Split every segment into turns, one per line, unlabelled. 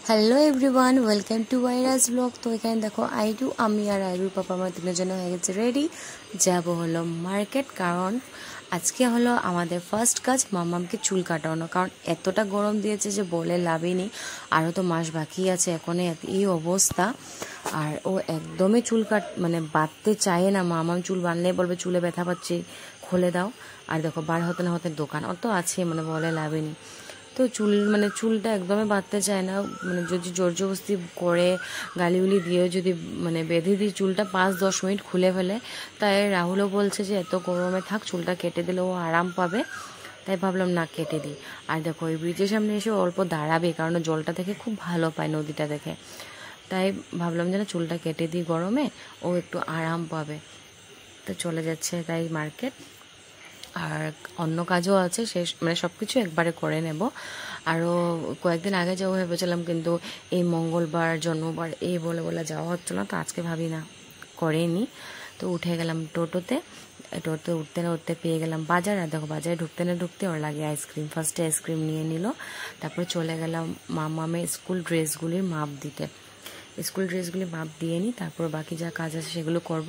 Hello everyone, welcome to virus blog. তো এখানে দেখো আইডু, আমি আর আইডুর পাপা আমার তিনজন হয়ে গেছে রেডি। যাব হলো মার্কেট, কারণ আজকে হলো আমাদের ফার্স্ট কাজ মামামকে চুল কাটানো। কারণ এতটা গরম দিয়েছে যে বলে লাভই নেই, আরও তো মাস বাকি আছে, এখন এই অবস্থা। আর ও একদমই চুল বাঁধতে চায় না। মামাম চুল বাঁধলে বলবে চুলে ব্যথা পাচ্ছে, খুলে দাও। আর দেখো বার হতে না হতে দোকান অত আছে, বলে লাভই নেই। তো চুলটা একদমই বাঁধতে চায় না। যদি জোর জবরদস্তি করে গালিগুলি দিয়েও যদি বেঁধে দিই চুলটা 5-10 মিনিট খুলে ফেলে। তাই রাহুলও বলছে যে এত গরমে থাক, চুলটা কেটে দিলে ও আরাম পাবে। তাই ভাবলাম না, কেটে দিই। আর দেখো এই ব্রিজের সামনে এসে অল্প দাঁড়াবে, কারণ জলটা দেখে খুব ভালো পায়, নদীটা দেখে। তাই ভাবলাম যে না, চুলটা কেটে দিই, গরমে ও একটু আরাম পাবে। তো চলে যাচ্ছে তাই মার্কেট। আর অন্য কাজও আছে, শেষ সব কিছু একবারে করে নেব। আরও কয়েকদিন আগে যাবো ভেবেছিলাম, কিন্তু এই মঙ্গলবার জন্মবার এই বলে বলে যাওয়া হচ্ছে না। তো আজকে ভাবি না, করেই নি। তো উঠে গেলাম টোটোতে উঠতে না উঠতে পেয়ে গেলাম বাজার। আর দেখো বাজারে ঢুকতে না ঢুকতে ওর লাগে আইসক্রিম। ফার্স্টে আইসক্রিম নিয়ে নিল, তারপরে চলে গেলাম মামামের স্কুল ড্রেসগুলির মাপ দিতে। স্কুল ড্রেসগুলি মাপ দিয়ে নিই, তারপর বাকি যা কাজ আছে সেগুলো করব।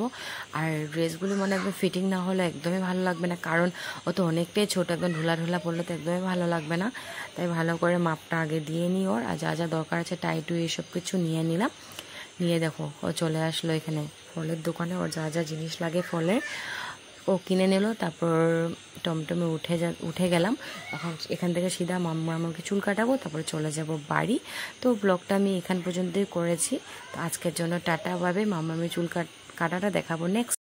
আর ড্রেসগুলি একদম ফিটিং না হলে একদমই ভালো লাগবে না, কারণ ও তো অনেকটাই ছোটো, একদম ঢোলা ঢোলা পড়লে তো একদমই ভালো লাগবে না। তাই ভালো করে মাপটা আগে দিয়ে নিই ওর। আর যা যা দরকার আছে টাইটু এইসব কিছু নিয়ে নিলাম। নিয়ে দেখো ও চলে আসলো এখানে ফলের দোকানে। ওর যা যা জিনিস লাগে ফলের ও কিনে নিল। তারপর টমটমে উঠে গেলাম। এখন এখান থেকে সিধা মামাকে চুল কাটাবো, তারপরে চলে যাব বাড়ি। তো ব্লগটা আমি এখান পর্যন্তই করেছি। তো আজকের জন্য টাটা, বাবে। মামামের চুল কাটাটা দেখাবো নেক্সট।